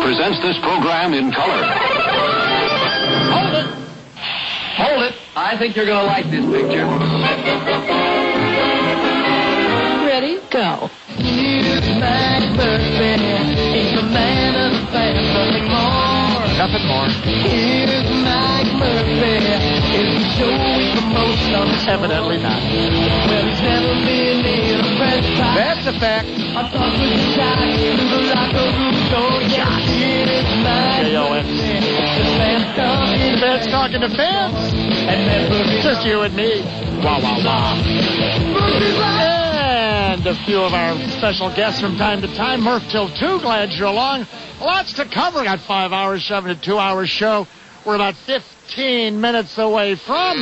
presents this program in color. Hold it. Hold it. I think you're going to like this picture. Ready? Go. Nothing more. Evidently not. That's a fact. Fans talking to fans. Just you and me. Wah, wah, wah. And a few of our special guests from time to time. Murph till 2. Glad you're along. Lots to cover. Got 5 hours, shoving a 2-hour show. We're about 15 minutes away from...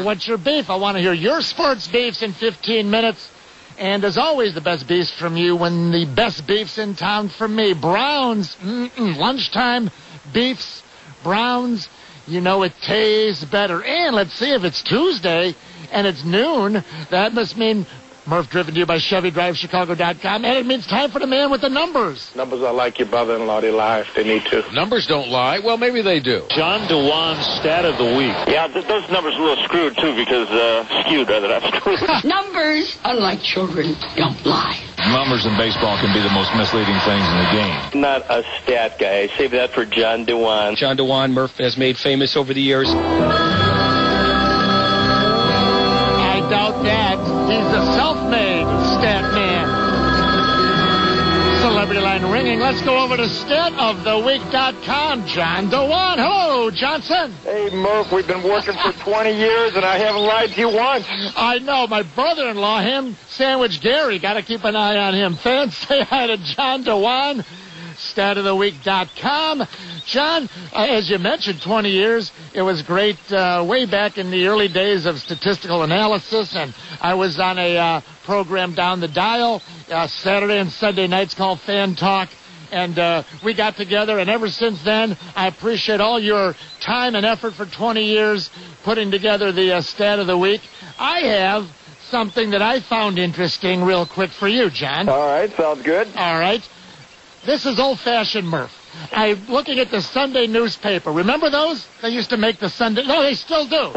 what's your beef? I want to hear your sports beefs in 15 minutes. And as always, the best beefs from you when the best beefs in town from me. Browns, lunchtime beefs, Browns, you know it tastes better. And let's see, if it's Tuesday and it's noon, that must mean Murph, driven to you by ChevyDriveChicago.com, and it means time for the man with the numbers. Numbers are like your brother-in-law. They lie if they need to. Numbers don't lie. Well, maybe they do. John DeWan's stat of the week. Yeah, those numbers are a little screwed, too, because skewed, rather, not screwed. Numbers, unlike children, don't lie. Numbers in baseball can be the most misleading things in the game. Not a stat guy. Save that for John DeWan. John DeWan, Murph has made famous over the years. I doubt that. He's a self-made stat man. Celebrity line ringing. Let's go over to statoftheweek.com. John DeWan. Hello, Johnson. Hey, Murph, we've been working for 20 years, and I haven't lied to you once. I know. My brother-in-law, Ham Sandwich Gary, got to keep an eye on him. Fans, say hi to John DeWan. Statoftheweek.com. John, as you mentioned, 20 years. It was great way back in the early days of statistical analysis, and I was on a program down the dial Saturday and Sunday nights called Fan Talk, and we got together, and ever since then, I appreciate all your time and effort for 20 years putting together the Stat of the Week. I have something that I found interesting real quick for you, John. All right, sounds good. All right. This is old-fashioned Murph. I'm looking at the Sunday newspaper. Remember those? They used to make the Sunday... No, they still do.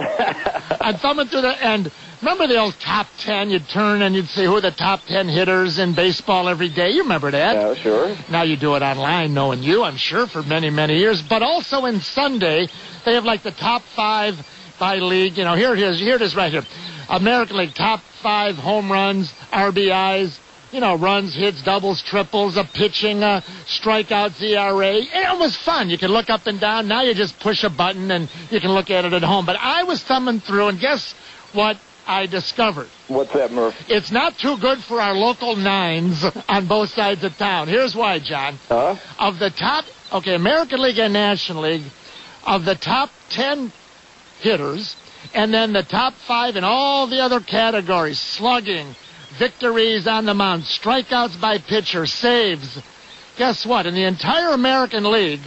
I'm thumbing through the... And remember the old top 10? You'd turn and you'd see who are the top 10 hitters in baseball every day. You remember that? Yeah, sure. Now you do it online, knowing you, I'm sure, for many, many years. But also in Sunday, they have like the top 5 by league. You know, here it is. Here it is right here. American League top 5 home runs, RBIs, you know, runs, hits, doubles, triples, pitching, strikeouts, ERA. It was fun. You can look up and down. Now you just push a button and you can look at it at home. But I was thumbing through, and guess what I discovered? What's that, Murph? It's not too good for our local nines on both sides of town. Here's why, John. Of the top, American League and National League, of the top 10 hitters, and then the top 5 in all the other categories, slugging, victories on the mound, strikeouts by pitcher, saves. Guess what? In the entire American League,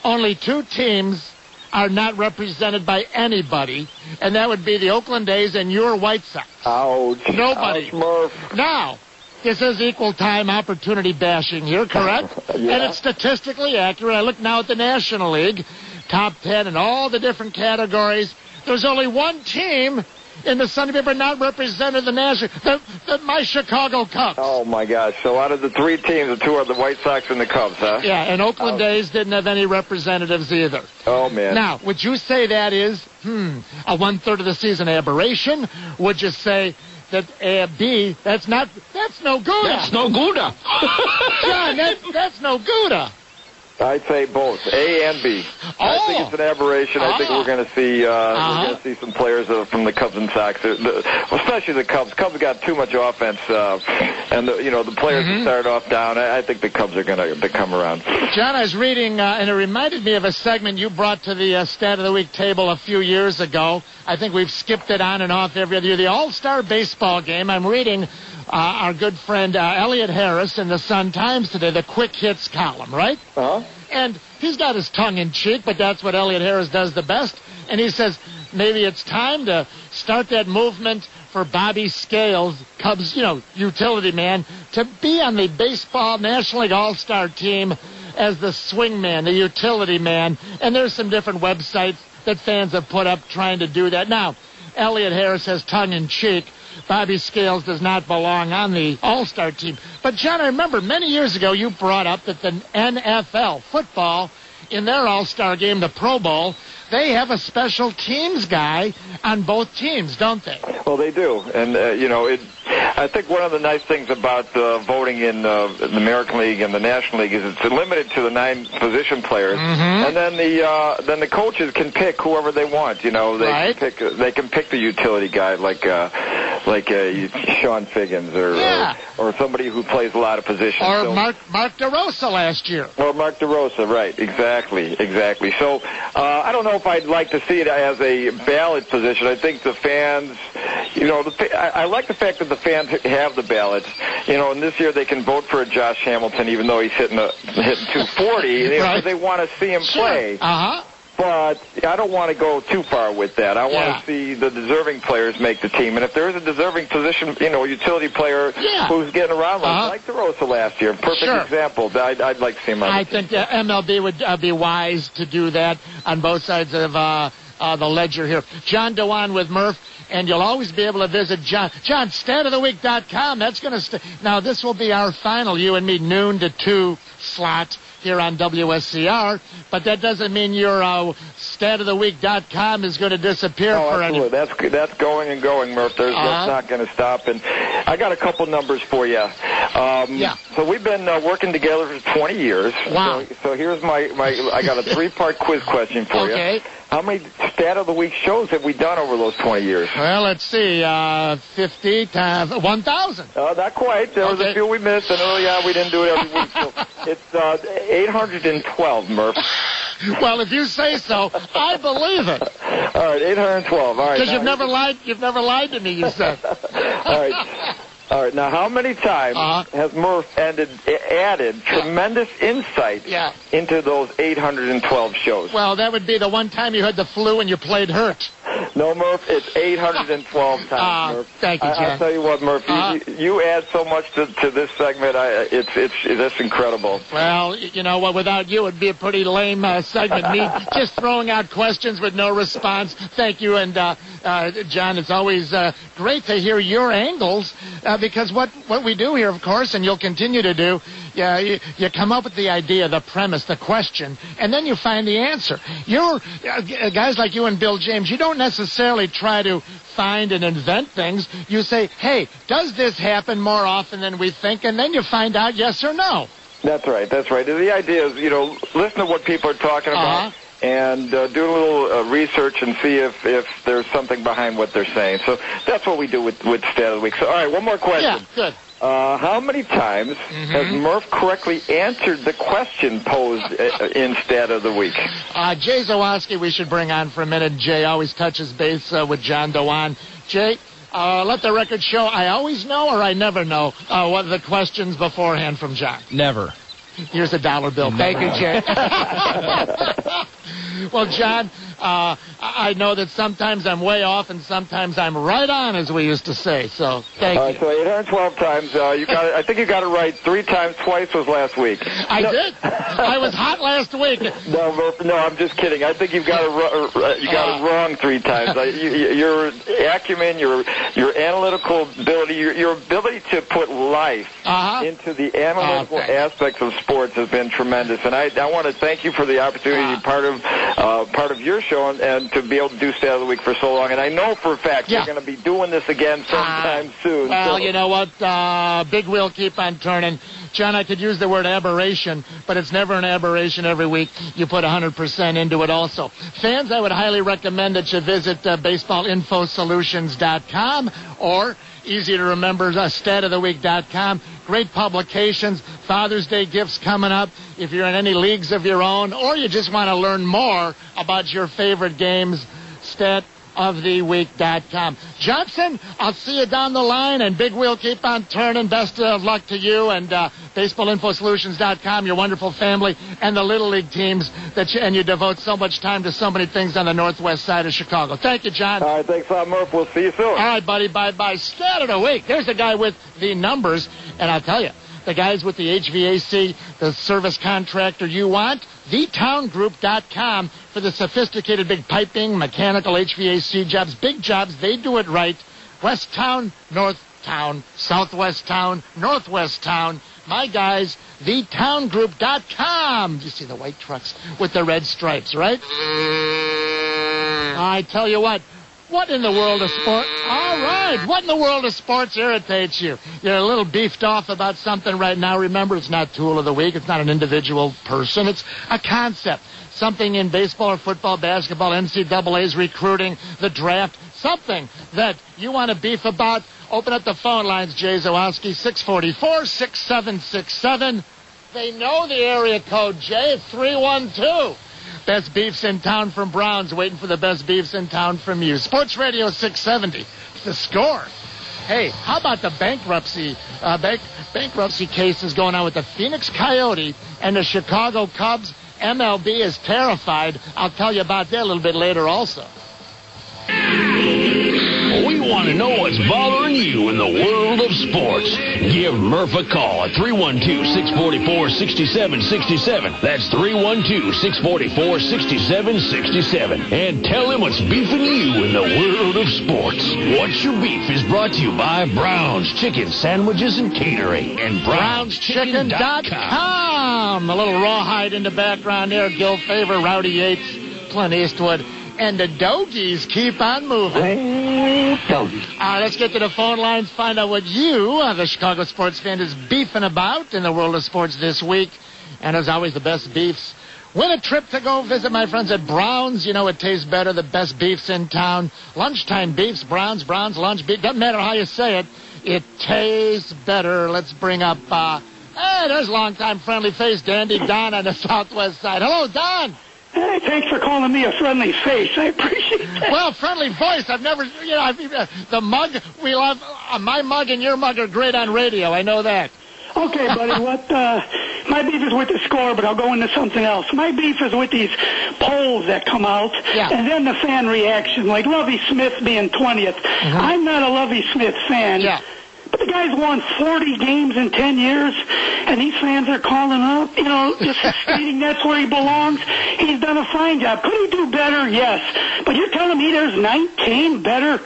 only 2 teams are not represented by anybody, and that would be the Oakland A's and your White Sox. Ouch. Nobody. Ouch, Murph. Now, this is equal time opportunity bashing here, correct? Yeah. And it's statistically accurate. I look now at the National League, top 10 in all the different categories. There's only one team in the Sunday paper not represented the National, my Chicago Cubs. Oh, my gosh. So out of the 3 teams, the 2 are the White Sox and the Cubs, huh? Yeah, and Oakland A's didn't have any representatives either. Oh, man. Now, would you say that is, a 1/3 of the season aberration? Would you say that B, that's no Gouda? That's no Gouda. John, that's no Gouda. I'd say both, A and B. I think it's an aberration. I think we're going to see some players from the Cubs and Sox, especially the Cubs. Cubs got too much offense, and the players that started off down. I think the Cubs are going to come around. John, I was reading, and it reminded me of a segment you brought to the Stat of the Week table a few years ago. I think we've skipped it on and off every other year. The All-Star Baseball Game. I'm reading our good friend Elliot Harris in the Sun-Times today, the Quick Hits column, right? And he's got his tongue in cheek, but that's what Elliot Harris does the best. And he says, maybe it's time to start that movement for Bobby Scales, Cubs, utility man, to be on the baseball National League All-Star team as the swing man, the utility man. And there's some different websites that fans have put up trying to do that. Now, Elliot Harris says tongue-in-cheek, Bobby Scales does not belong on the All-Star team. But, John, I remember many years ago you brought up that the NFL, football, in their All-Star game, the Pro Bowl, they have a special teams guy on both teams, don't they? Well, they do. And, I think one of the nice things about voting in the American League and the National League is it's limited to the 9 position players. And then the coaches can pick whoever they want. They can pick the utility guy like Sean Figgins or somebody who plays a lot of positions. Or Mark DeRosa last year. Or Mark DeRosa, right. Exactly. So I don't know if I'd like to see it as a ballot position. I think the fans, I like the fact that the fans have the ballots. And this year they can vote for Josh Hamilton, even though he's hitting 240. Because they want to see him play. But I don't want to go too far with that. I want to see the deserving players make the team. And if there is a deserving position, utility player who's getting around like DeRosa last year, perfect example, I'd like to see him on I think MLB would be wise to do that on both sides of the ledger here. John Dewan with Murph. And you'll always be able to visit John, statoftheweek.com. That's going to now, this will be our final, you and me, noon to 2 slot here on WSCR. But that doesn't mean your statoftheweek.com is going to disappear for any. That's going and going, Murph. That's not going to stop. And I got a couple numbers for you. So we've been working together for 20 years. Wow. So here's I got a 3-part quiz question for you. Okay. How many Stat of the Week shows have we done over those 20 years? Well, let's see. 50 times 1,000. Not quite. There was a few we missed, and we didn't do it every week. So it's 812, Murph. Well, if you say so, I believe it. All right, 812. All right. Because you've never lied. You've never lied to me. You said. All right. Now, how many times has Murph added tremendous insight into those 812 shows? Well, that would be the one time you had the flu and you played hurt. No, Murph, it's 812 times, Murph. Thank you, John. I'll tell you what, Murph, you add so much to this segment. It's incredible. Well, you know what? Without you, it'd be a pretty lame segment. Me just throwing out questions with no response. Thank you, and John, it's always great to hear your angles because what we do here, of course, and you'll continue to do. You come up with the idea, the premise, the question, and then you find the answer. You're guys like you and Bill James. You don't necessarily try to find and invent things. You say, hey, does this happen more often than we think? And then you find out yes or no. That's right. The idea is, listen to what people are talking about. And do a little research and see if there's something behind what they're saying. So that's what we do with Stat of the Week. So, all right, one more question. Yeah, good. How many times has Murph correctly answered the question posed in Stat of the Week? Jay Zawoski we should bring on for a minute. Jay always touches base with John Dewan. Jay, let the record show I always know or I never know what the questions beforehand from John. Never. Here's a $1 bill. Thank you, Jay. Well, John, I know that sometimes I'm way off and sometimes I'm right on, as we used to say. So thank you. So 812 times. I think you got it right 3 times. Twice was last week. I did. I was hot last week. No, I'm just kidding. I think you got it wrong 3 times. Your acumen, your analytical ability, your ability to put life into the analytical aspects of sports has been tremendous. And I want to thank you for the opportunity to be part of your show and to be able to do Stat of the Week for so long. And I know for a fact you're going to be doing this again sometime soon. Well, you know what? Big wheel keep on turning. John, I could use the word aberration, but it's never an aberration every week. You put 100% into it also. Fans, I would highly recommend that you visit baseballinfosolutions.com or easy to remember, statoftheweek.com. Great publications, Father's Day gifts coming up. If you're in any leagues of your own or you just want to learn more about your favorite games, statoftheweek.com. Johnson, I'll see you down the line, and big wheel keep on turning. Best of luck to you, and BaseballInfoSolutions.com, your wonderful family, and the Little League teams and you devote so much time to so many things on the northwest side of Chicago. Thank you, John. All right, thanks a lot, Murph. We'll see you soon. All right, buddy. Bye-bye. Stat of the week. There's the guy with the numbers, and I'll tell you, the guys with the HVAC, the service contractor you want, thetowngroup.com for the sophisticated big piping, mechanical HVAC jobs, big jobs. They do it right. West Town, North Town, Southwest Town, Northwest Town. My guys, thetowngroup.com. You see the white trucks with the red stripes, right? I tell you what in the world of sport? All right. What in the world of sports irritates you? You're a little beefed off about something right now. Remember, it's not Tool of the Week. It's not an individual person. It's a concept. Something in baseball or football, basketball, NCAA's recruiting, the draft, something that you want to beef about. Open up the phone lines, Jay Zawowski, 644-6767. They know the area code, Jay, 312. Best beefs in town from Browns, waiting for the best beefs in town from you. Sports Radio 670, The Score. Hey, how about the bankruptcy cases going on with the Phoenix Coyote and the Chicago Cubs? MLB is terrified. I'll tell you about that a little bit later also. We want to know what's bothering you in the world of sports. Give Murph a call at 312-644-6767. That's 312-644-6767. And tell him what's beefing you in the world of sports. What's Your Beef is brought to you by Brown's Chicken Sandwiches and Catering and BrownsChicken.com. A little rawhide in the background there. Gil Favor, Rowdy Yates, Clint Eastwood. And the Dogies keep on moving. Let's get to the phone lines, find out what you, the Chicago sports fan, is beefing about in the world of sports this week. And as always, the best beefs. Win a trip to go visit my friends at Brown's. You know it tastes better, the best beefs in town. Lunchtime beefs, Brown's lunch beef. Doesn't matter how you say it. It tastes better. Let's bring up, there's longtime friendly face, Dandy Don on the southwest side. Hello, Don. Hey, thanks for calling me a friendly face. I appreciate that. Well, friendly voice. I've never, the mug, we love, my mug and your mug are great on radio. I know that. Okay, buddy, my beef is with the Score, but I'll go into something else. My beef is with these polls that come out, and then the fan reaction, like Lovie Smith being 20th. Mm-hmm. I'm not a Lovie Smith fan. Yeah. But the guy's won 40 games in 10 years, and these fans are calling up, just stating that's where he belongs. He's done a fine job. Could he do better? Yes. But you're telling me there's 19 better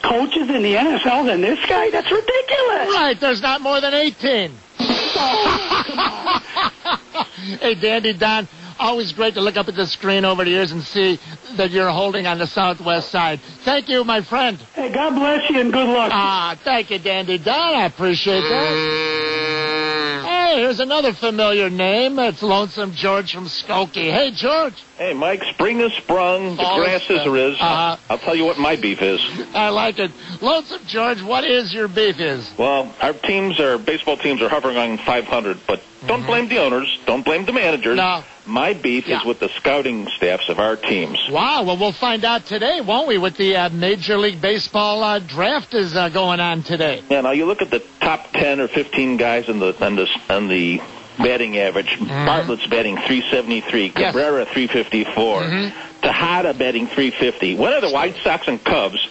coaches in the NFL than this guy? That's ridiculous. Right, there's not more than 18. Oh, come on. Hey, Dandy Don, always great to look up at the screen over the years and see that you're holding on the southwest side. Thank you, my friend. Hey, God bless you and good luck. Thank you, Dandy Don. I appreciate that. Hey, here's another familiar name. It's Lonesome George from Skokie. Hey, George. Hey, Mike, spring has sprung. The grass is riz. I'll tell you what my beef is. I like it. Lonesome George, what is your beef is? Well, our baseball teams are hovering on 500, but don't blame the owners. Don't blame the managers. No. My beef is with the scouting staffs of our teams. Wow. Well, we'll find out today, won't we, with the Major League Baseball draft is going on today. Yeah, now you look at the top 10 or 15 guys in the batting average. Mm-hmm. Bartlett's batting 373. Cabrera 354. Tejada batting 350. When are the White Sox and Cubs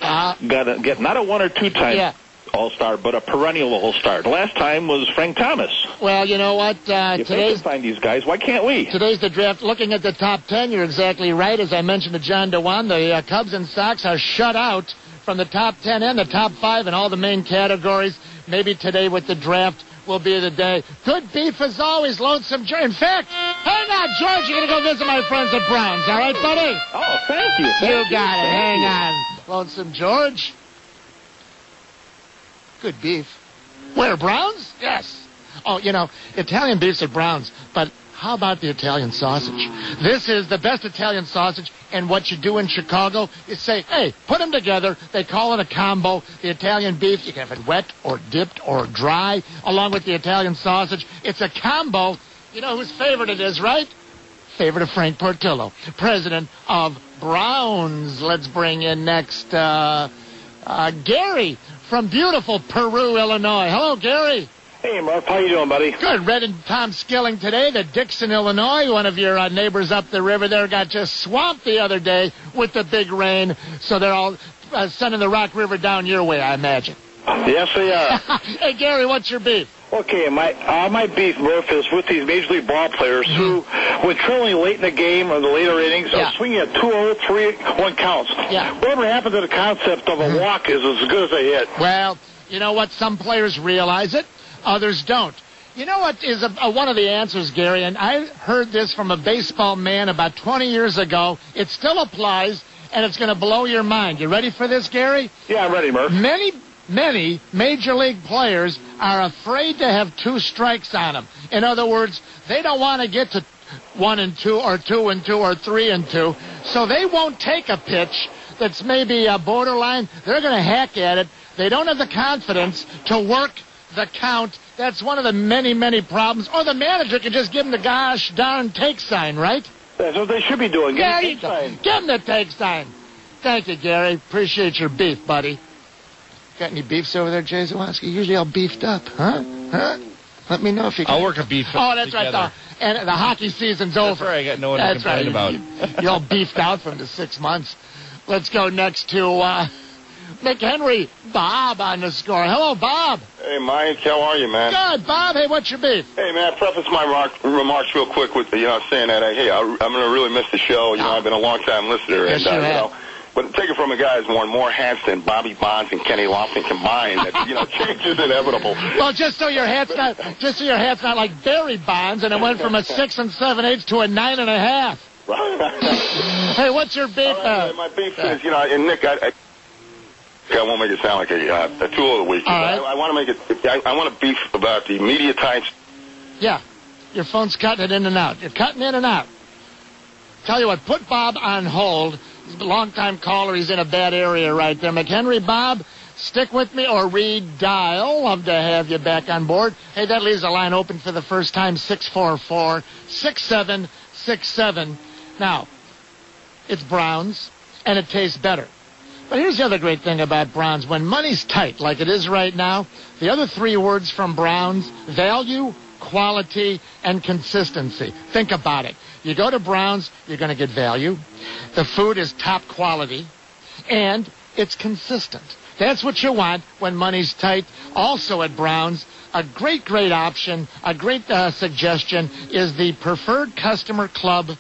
get not a one or two time All-Star, but a perennial All-Star? The last time was Frank Thomas. Well, you know what? If they can find these guys, why can't we? Today's the draft. Looking at the top 10, you're exactly right. As I mentioned to John DeWan, the Cubs and Sox are shut out from the top 10 and the top 5 in all the main categories. Maybe today with the draft will be the day. Good beef as always, Lonesome George. In fact, hang on, George. You're going to go visit my friends at Brown's. All right, buddy? Oh, thank you. You got it. Hang on. Lonesome George. Good beef. Where, Brown's? Yes. Oh, Italian beef's at Brown's, but how about the Italian sausage? This is the best Italian sausage, and what you do in Chicago is say, hey, put them together. They call it a combo. The Italian beef, you can have it wet or dipped or dry, along with the Italian sausage. It's a combo. You know whose favorite it is, right? Favorite of Frank Portillo, president of Brown's. Let's bring in next Gary from beautiful Peru, Illinois. Hello, Gary. Hey, Murph. How you doing, buddy? Good. Red and Tom Skilling today. The Dixon, Illinois, one of your neighbors up the river there, got just swamped the other day with the big rain. So they're all sending the Rock River down your way, I imagine. Yes, they are. Hey, Gary, what's your beef? Okay, my beef, Murph, is with these Major League ball players who, when trailing late in the game or the later innings, are swinging at 2-0, 3-1 counts. Yeah. Whatever happened to the concept of a walk is as good as a hit. Well, you know what? Some players realize it. Others don't. You know what is one of the answers, Gary, and I heard this from a baseball man about 20 years ago. It still applies, and it's going to blow your mind. You ready for this, Gary? Yeah, I'm ready, Murph. Many Major League players are afraid to have 2 strikes on them. In other words, they don't want to get to 1-2 or 2-2 or 3-2, so they won't take a pitch that's maybe a borderline. They're going to hack at it. They don't have the confidence to work the count. That's one of the many, many problems. Or the manager can just give them the gosh darn take sign, right? That's what they should be doing. Give them the take sign. Give them the take sign. Thank you, Gary. Appreciate your beef, buddy. Got any beefs over there, Jay Zawanski? Usually all beefed up, huh? Let me know if you can. I'll work a beef. Oh, that's together. Right. And the hockey season's over. That's right. I got no one to complain about. You're all beefed out from the 6 months. Let's go next to McHenry. Bob on the score. Hello, Bob. Hey, Mike. How are you, man? Good, Bob. Hey, what's your beef? Hey, man, preface my remarks real quick with, saying that, hey, I'm going to really miss the show. I've been a long-time listener. Yes, and, you have. But take it from a guy who's worn more hats than Bobby Bonds and Kenny Lofton combined. That, change is inevitable. Well, just so your hat's not like Barry Bonds, and it went from a 6 7/8 to a 9 1/2. Hey, what's your beef? Right, my beef is, and Nick, I won't make it sound like a tool of the week. Right. I want to make it. I want to beef about the media types. Yeah, your phone's cutting it in and out. You're cutting in and out. Tell you what, put Bob on hold. He's a long-time caller. He's in a bad area right there. McHenry, Bob, stick with me or redial. Love to have you back on board. Hey, that leaves a line open for the first time, 644-6767. Now, it's Browns, and it tastes better. But here's the other great thing about Browns. When money's tight, like it is right now, the other 3 words from Browns, value, quality, and consistency. Think about it. You go to Browns, you're going to get value. The food is top quality, and it's consistent. That's what you want when money's tight. Also at Browns, a great option, a great suggestion is the Preferred Customer Club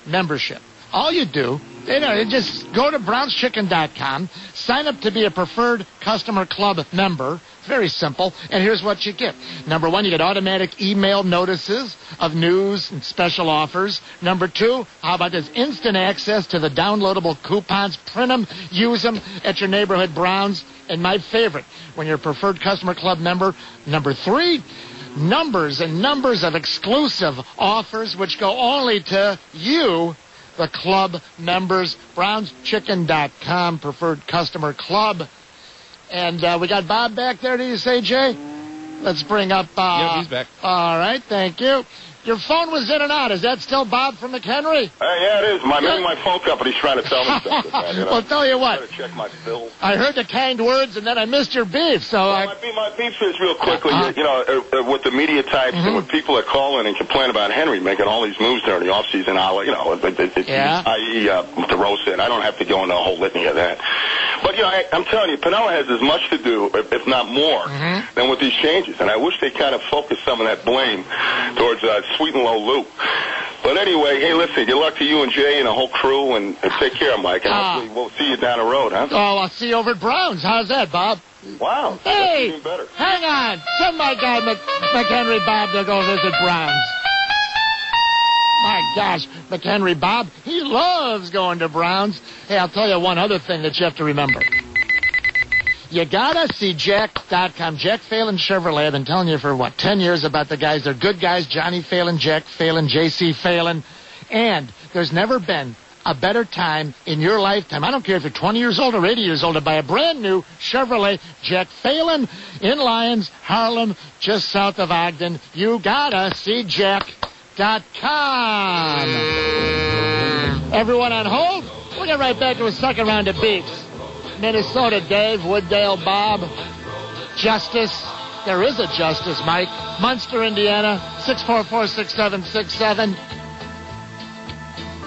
membership. All you do, just go to brownschicken.com, sign up to be a Preferred Customer Club member. It's very simple, and here's what you get. Number 1, you get automatic email notices of news and special offers. Number 2, how about this? Instant access to the downloadable coupons. Print them, use them at your neighborhood Browns. And my favorite, when you're a Preferred Customer Club member, number 3, numbers and numbers of exclusive offers which go only to you, the club members. brownschicken.com, Preferred Customer Club. And we got Bob back there, do you say, Jay? Let's bring up... yeah, he's back. All right, thank you. Your phone was in and out. Is that still Bob from McHenry? Yeah, it is. Maybe my phone company's trying to tell me something. Well, tell you what. I'm trying to check my bills. I heard the kind words, and then I missed your beef. So my beef is real quickly, with the media types and when people are calling and complain about Henry making all these moves during the offseason, i.e. DeRosa, and I don't have to go into a whole litany of that. But, I'm telling you, Pinella has as much to do, if not more, than with these changes. And I wish they kind of focused some of that blame towards Sweet and Low Lou. But anyway, hey, listen, good luck to you and Jay and the whole crew, and take care, Mike. And hopefully we'll see you down the road, huh? Oh, I'll see you over at Browns. How's that, Bob? Wow. Hey, that's even better. Hang on. Send my guy McHenry Bob to go visit Browns. My gosh, McHenry Bob, he loves going to Browns. Hey, I'll tell you one other thing that you have to remember. You gotta see Jack.com. Jack Phelan Chevrolet. I've been telling you for, 10 years about the guys. They're good guys. Johnny Phelan, Jack Phelan, J.C. Phelan. And there's never been a better time in your lifetime. I don't care if you're 20 years old or 80 years old to buy a brand new Chevrolet Jack Phelan in Lyons, Harlem, just south of Ogden. You gotta see Jack.com. Everyone on hold? We'll get right back to a second round of beefs. Minnesota Dave, Wooddale Bob, Justice, there is a Justice, Mike. Munster, Indiana, 644-6767.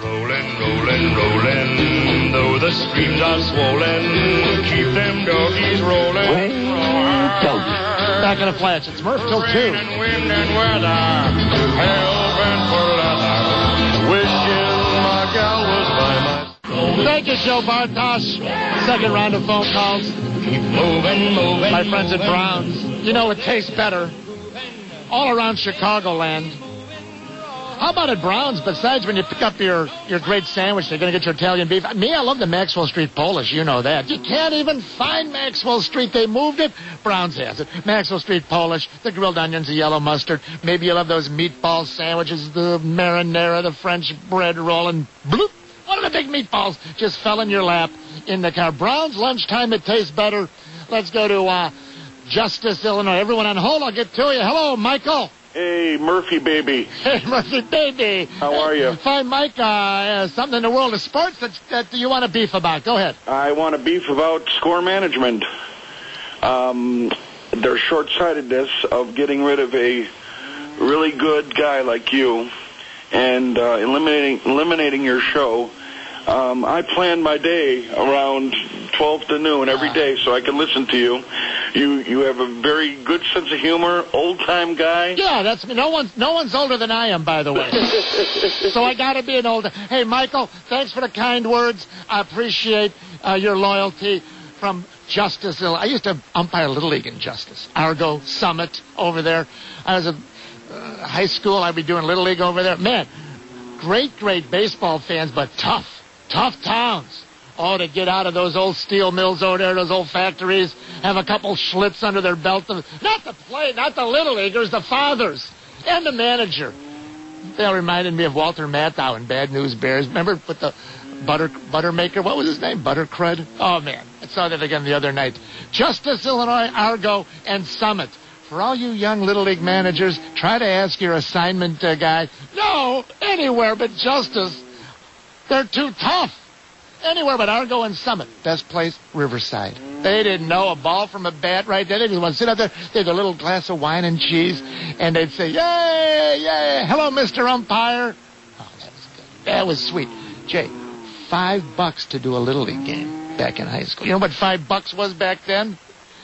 Rolling, rolling, rolling, though the streams are swollen, keep them doggies rolling. Back in a flash, it's Murph till 2. Wind and weather, hell-bent for leather, wishing my gal was by my side. Thank you, Joe Bartosh. Second round of phone calls. Keep moving, moving. My friends at Browns. You know it tastes better. All around Chicagoland. How about at Browns? Besides when you pick up your great sandwich, they're going to get your Italian beef. Me, I love the Maxwell Street Polish. You know that. You can't even find Maxwell Street. They moved it. Browns has it. Maxwell Street Polish, the grilled onions, the yellow mustard. Maybe you'll have those meatball sandwiches, the marinara, the French bread roll, and bloop. One of the big meatballs just fell in your lap in the car. Browns, lunchtime, it tastes better. Let's go to Justice, Illinois. Everyone on hold, I'll get to you. Hello, Michael. Hey, Murphy, baby. Hey, Murphy, baby. How are you? Fine, Mike. Something in the world of sports that you want to beef about. Go ahead. I want to beef about score management. Their short-sightedness of getting rid of a really good guy like you and eliminating your show. I plan my day around 12 to noon every day so I can listen to you. You have a very good sense of humor, old-time guy. Yeah, that's me. No one's older than I am, by the way. So I got to be an older. Hey, Michael, thanks for the kind words. I appreciate your loyalty from Justice. I used to umpire Little League in Justice. Argo, Summit, over there. I was a high school. I'd be doing Little League over there. Man, great baseball fans, but tough towns. Oh, to get out of those old steel mills over there, those old factories, have a couple schlitz under their belt. Not the Little Leaguers, the fathers, and the manager. They all reminded me of Walter Matthau in Bad News Bears. Remember with the butter maker? What was his name? Buttercrud? Oh, man. I saw that again the other night. Justice, Illinois, Argo, and Summit. For all you young Little League managers, try to ask your assignment guy, no, anywhere but Justice. They're too tough. Anywhere but Argo and Summit. Best place, Riverside. They didn't know a ball from a bat right there. They didn't want to sit out there. They had a little glass of wine and cheese, and they'd say, yay, yay, hello, Mr. Umpire. Oh, that was good. That was sweet. Jay, $5 to do a Little League game back in high school. You know what $5 was back then?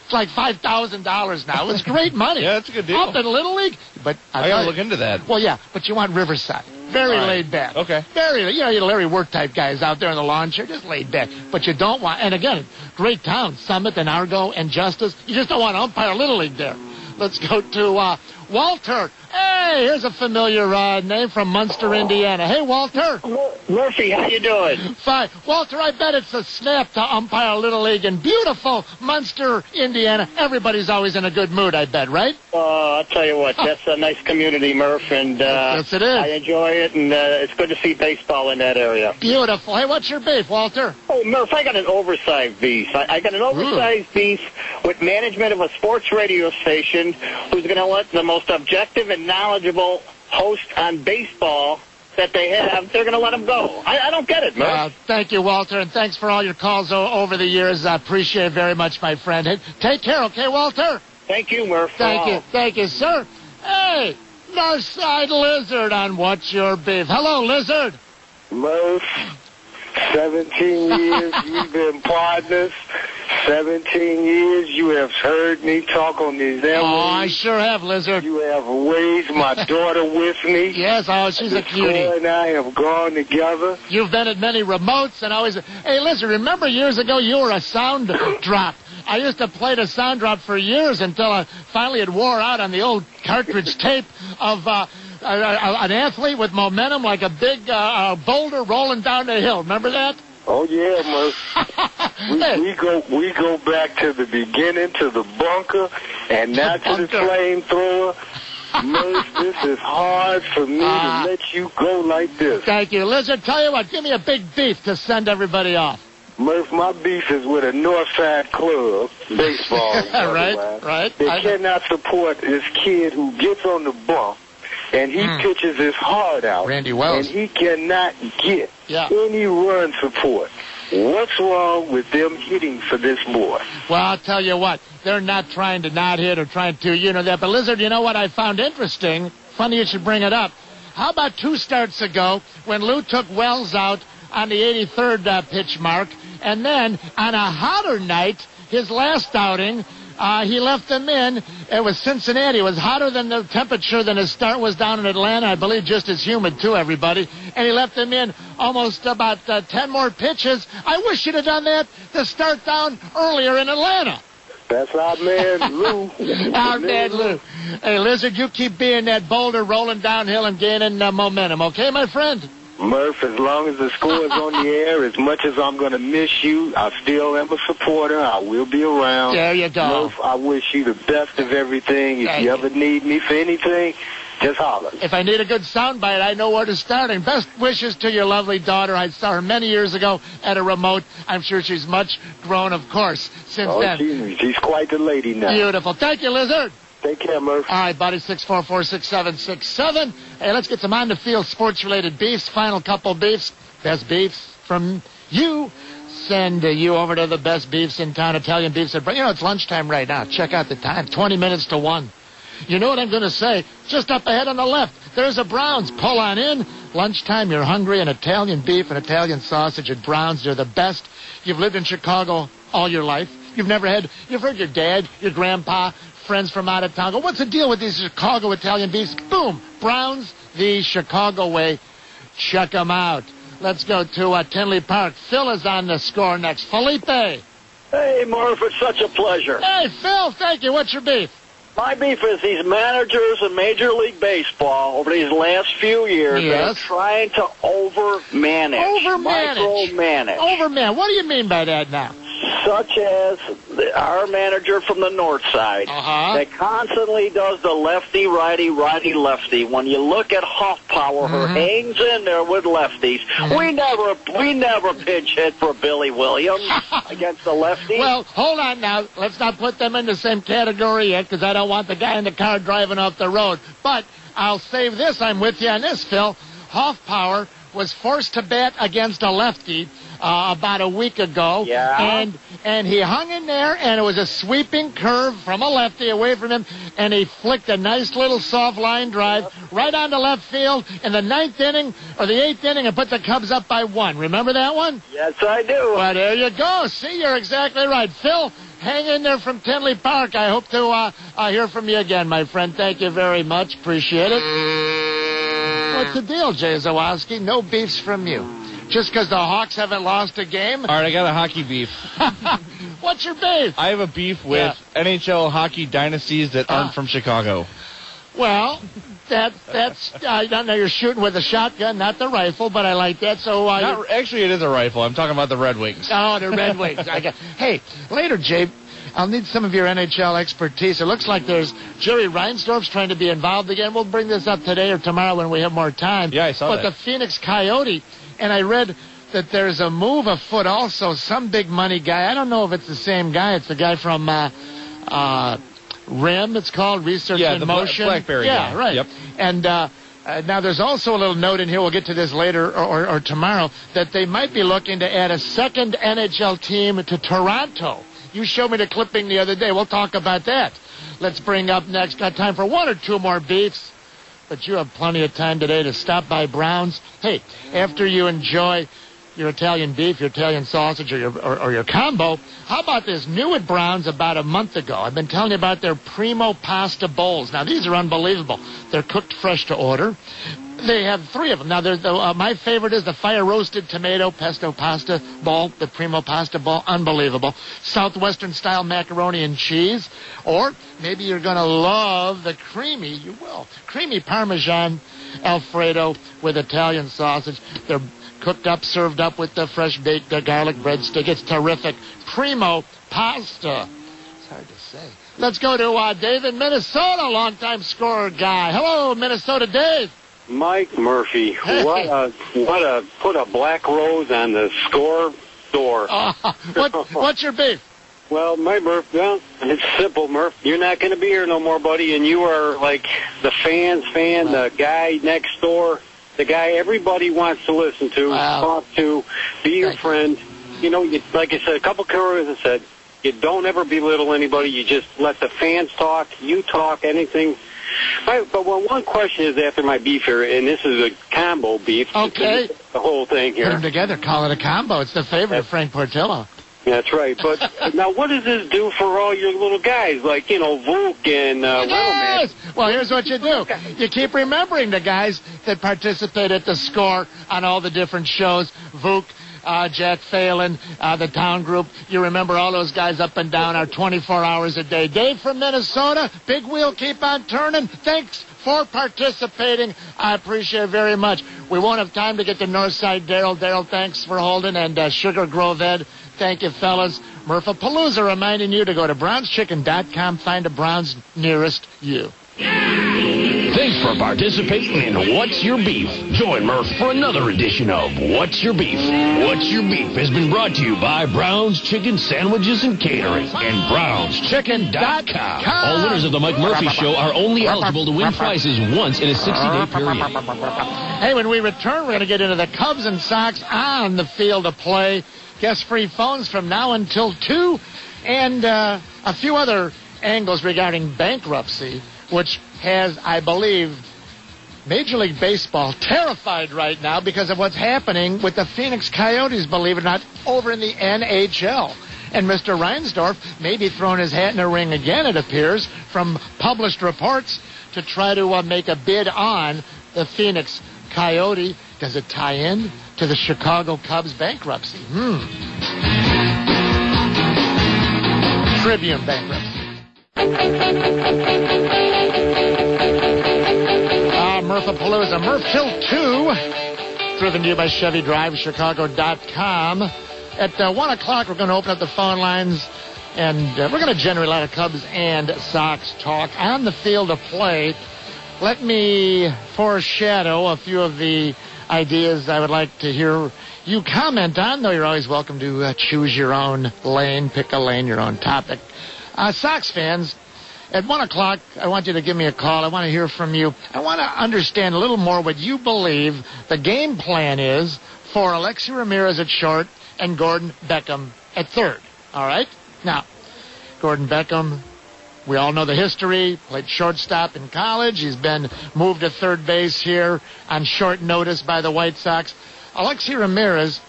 It's like $5,000 now. It was great money. Yeah, that's a good deal. Up in Little League. But I got to look into that. Well, yeah, but you want Riverside. Very laid back. Okay. Very, you Larry Work type guys out there in the lawn chair, just laid back. But you don't want, and again, great town, Summit and Argo and Justice. You just don't want to umpire Little League there. Let's go to Walter. Hey, here's a familiar name from Munster, Indiana. Hey, Walter. Murphy, how you doing? Fine. Walter, I bet it's a snap to umpire Little League in beautiful Munster, Indiana. Everybody's always in a good mood, I bet, right? I'll tell you what, that's a nice community, Murph, and yes, it is. I enjoy it, and it's good to see baseball in that area. Beautiful. Hey, what's your beef, Walter? Oh, Murph, I got an oversized beef. I got an oversized beef with management of a sports radio station who's going to let the most objective and knowledgeable host on baseball that they have, they're going to let them go. I don't get it, Murph. Thank you, Walter, and thanks for all your calls over the years. I appreciate it very much, my friend. Hey, take care, okay, Walter? Thank you, Murph. Thank you, sir. Hey, Northside Lizard on What's Your Beef. Hello, Lizard. Murph, 17 years you've been partners. 17 years you have heard me talk on these airwaves. Oh, I sure have, Lizard. You have raised my daughter with me. Yes, she's a cutie. Her and I have gone together. You've been at many remotes and always... Hey, Lizard, remember years ago you were a sound drop. I used to play the sound drop for years until finally it wore out on the old cartridge tape of... an athlete with momentum like a big boulder rolling down the hill. Remember that? Oh, yeah, Murph. we go back to the beginning, to the bunker, and now to the flamethrower. Murph, this is hard for me to let you go like this. Thank you. Lizard, tell you what, give me a big beef to send everybody off. Murph, my beef is with a Northside club, baseball. Right. They cannot support this kid who gets on the bump. And he pitches his heart out. Randy Wells. And he cannot get any run support. What's wrong with them hitting for this boy? Well, I'll tell you what. They're not trying to not hit or trying to, that. But, Lizard, you know what I found interesting? Funny you should bring it up. How about 2 starts ago when Lou took Wells out on the 83rd pitch mark, and then on a hotter night, his last outing, he left them in. It was Cincinnati. It was hotter than the temperature than his start was down in Atlanta. I believe just as humid, too, everybody. And he left them in almost about 10 more pitches. I wish he'd have done that to start down earlier in Atlanta. That's our man, Lou. Our man, Lou. Hey, Lizard, you keep being that boulder rolling downhill and gaining momentum, okay, my friend? Murph, as long as the score is on the air, as much as I'm going to miss you, I still am a supporter. I will be around. There you go. Murph, I wish you the best of everything. If you ever need me for anything, just holler. If I need a good soundbite, I know where to start. And best wishes to your lovely daughter. I saw her many years ago at a remote. I'm sure she's much grown, of course, since then. She's quite the lady now. Beautiful. Thank you, Lizard. Take care, Murph. All right, buddy, 644-6767. Hey, let's get some on-the-field sports-related beefs. Final couple beefs. Best beefs from you. Send you over to the best beefs in town, Italian beefs. It's lunchtime right now. Check out the time, 20 minutes to 1. You know what I'm going to say? Just up ahead on the left, there's a Browns. Pull on in. Lunchtime, you're hungry, and Italian beef and Italian sausage at Browns. They're the best. You've lived in Chicago all your life. You've heard your dad, your grandpa, friends from out of town go, what's the deal with these Chicago Italian beefs? Boom! Browns, the Chicago way. Check them out. Let's go to Tinley Park. Phil is on the score next. Felipe. Hey, Murph, it's such a pleasure. Hey, Phil, thank you. What's your beef? My beef is these managers in Major League Baseball over these last few years that are trying to overmanage. Micromanage. What do you mean by that now? Such as our manager from the north side that constantly does the lefty, righty, righty, lefty. When you look at Hoffpower, who hangs in there with lefties, we never pinch hit for Billy Williams against the lefty. Well, hold on now. Let's not put them in the same category yet, because I don't want the guy in the car driving off the road. But I'll save this. I'm with you on this, Phil. Hoffpower was forced to bat against a lefty about a week ago. Yeah. And he hung in there, and it was a sweeping curve from a lefty away from him, and he flicked a nice little soft line drive right onto left field in the 9th inning or the 8th inning and put the Cubs up by 1. Remember that one? Yes, I do. Well, there you go. See, you're exactly right. Phil, hang in there from Tinley Park. I hope to hear from you again, my friend. Thank you very much. Appreciate it. What's the deal, Jay Zawoski? No beefs from you. Just because the Hawks haven't lost a game? All right, I got a hockey beef. What's your beef? I have a beef with NHL hockey dynasties that aren't from Chicago. Well, that's I don't know. You're shooting with a shotgun, not the rifle, but I like that. So actually, it is a rifle. I'm talking about the Red Wings. Oh, the Red Wings. Hey, later, Jay, I'll need some of your NHL expertise. It looks like there's Jerry Reinsdorf's trying to be involved again. We'll bring this up today or tomorrow when we have more time. Yeah, I saw that. But the Phoenix Coyote, and I read that there's a move afoot also. Some big money guy. I don't know if it's the same guy. It's the guy from RIM. It's called Research in Motion. Blackberry. Yeah, right. Yep. And now there's also a little note in here. We'll get to this later or tomorrow that they might be looking to add a second NHL team to Toronto. You showed me the clipping the other day. We'll talk about that. Let's bring up next. Got time for 1 or 2 more beefs. But you have plenty of time today to stop by Brown's. Hey, after you enjoy your Italian beef, your Italian sausage, or your combo, how about this? New at Brown's about a month ago. I've been telling you about their Primo Pasta Bowls. Now, these are unbelievable. They're cooked fresh to order. They have 3 of them. Now, my favorite is the fire-roasted tomato pesto pasta bowl, the Primo Pasta Bowl. Unbelievable. Southwestern-style macaroni and cheese. Or maybe you're going to love the creamy Parmesan Alfredo with Italian sausage. They're cooked up, served up with the fresh-baked garlic breadstick. It's terrific. Primo Pasta. It's hard to say. Let's go to Dave in Minnesota, longtime scorer guy. Hello, Minnesota Dave. Mike Murphy, put a black rose on the score door. What's your beef? Well, it's simple, Murph. You're not going to be here no more, buddy, and you are like the fan, the guy next door, the guy everybody wants to listen to, talk to, be your friend. like I said, a couple careers have said, you don't ever belittle anybody. You just let the fans talk. You talk, anything. But one question is after my beef here, and this is a combo beef. Okay. The whole thing here. Put them together. Call it a combo. It's the favorite of Frank Portillo. That's right. But now what does this do for all your little guys like, Vuk and Yes! Well, here's what you do. You keep remembering the guys that participate at the Score on all the different shows. Vuk, Jack Phelan, the Town Group. You remember all those guys up and down our 24 hours a day. Dave from Minnesota, big wheel, keep on turning. Thanks for participating. I appreciate it very much. We won't have time to get to Northside Daryl. Daryl, thanks for holding. And Sugar Grove Ed, thank you, fellas. Murph-a-Palooza reminding you to go to brownschicken.com. Find a Browns nearest you. Thanks for participating in What's Your Beef. Join Murph for another edition of What's Your Beef. What's Your Beef has been brought to you by Brown's Chicken Sandwiches and Catering and BrownsChicken.com. All winners of the Mike Murphy Show are only eligible to win prizes once in a 60-day period. Hey, when we return, we're going to get into the Cubs and Sox on the field of play. Guest-free phones from now until 2, and a few other angles regarding bankruptcy, which has, I believe, Major League Baseball terrified right now because of what's happening with the Phoenix Coyotes, believe it or not, over in the NHL. And Mr. Reinsdorf may be throwing his hat in the ring again, it appears, from published reports to try to make a bid on the Phoenix Coyote. Does it tie in to the Chicago Cubs bankruptcy? Tribune bankruptcy. Murph-a-Palooza, Murph Till 2, driven to you by Chevy Drive, Chicago.com. At 1 o'clock, we're going to open up the phone lines, and we're going to generate a lot of Cubs and Sox talk on the field of play. Let me foreshadow a few of the ideas I would like to hear you comment on, though you're always welcome to choose your own lane, pick a lane, your own topic. Sox fans, at 1 o'clock, I want you to give me a call. I want to hear from you. I want to understand a little more what you believe the game plan is for Alexi Ramirez at short and Gordon Beckham at third. All right? Now, Gordon Beckham, we all know the history, played shortstop in college. He's been moved to third base here on short notice by the White Sox. Alexi Ramirez,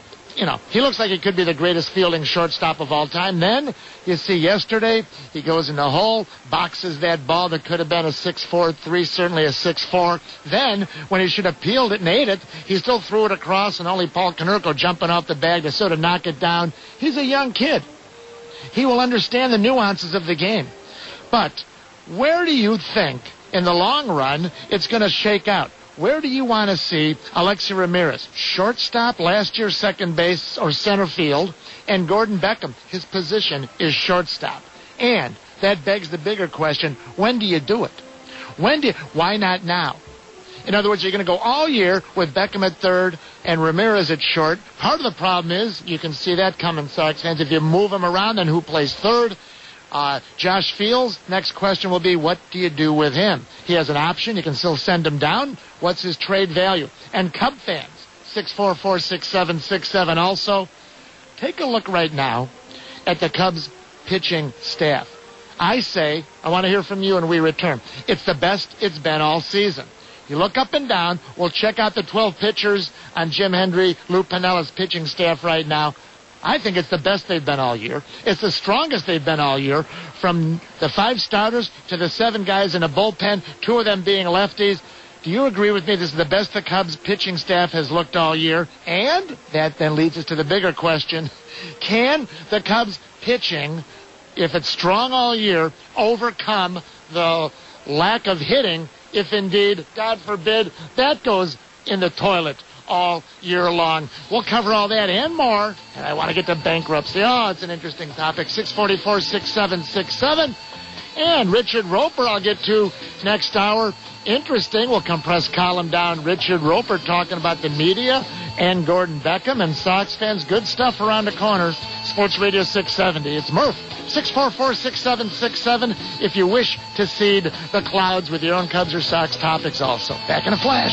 he looks like he could be the greatest fielding shortstop of all time. Then, you see yesterday, he goes in the hole, boxes that ball that could have been a 6-4-3, certainly a 6-4. Then, when he should have peeled it and ate it, he still threw it across, and only Paul Konerko jumping off the bag to sort of knock it down. He's a young kid. He will understand the nuances of the game. But where do you think, in the long run, it's going to shake out? Where do you want to see Alexi Ramirez? Shortstop, last year second base or center field, and Gordon Beckham, his position is shortstop. And that begs the bigger question, when do you do it? Why not now? In other words, you're going to go all year with Beckham at third and Ramirez at short. Part of the problem is, you can see that coming, Sox fans, if you move him around, then who plays third? Josh Fields, next question will be, what do you do with him? He has an option. You can still send him down. What's his trade value? And Cub fans, 644-6767 also, take a look right now at the Cubs pitching staff. I want to hear from you when we return. It's the best it's been all season. You look up and down. We'll check out the 12 pitchers on Jim Hendry, Lou Pinella's pitching staff right now. I think it's the best they've been all year. It's the strongest they've been all year, from the 5 starters to the 7 guys in a bullpen, 2 of them being lefties. Do you agree with me this is the best the Cubs pitching staff has looked all year? And that then leads us to the bigger question. Can the Cubs pitching, if it's strong all year, overcome the lack of hitting if indeed, God forbid, that goes in the toilet all year long? We'll cover all that and more. And I want to get to bankruptcy. Oh, it's an interesting topic. 644-6767. And Richard Roper I'll get to next hour. Interesting. We'll compress column down. Richard Roper talking about the media and Gordon Beckham and Sox fans. Good stuff around the corner. Sports Radio 670. It's Murph. 644-6767 if you wish to seed the clouds with your own Cubs or Sox topics also. Back in a flash.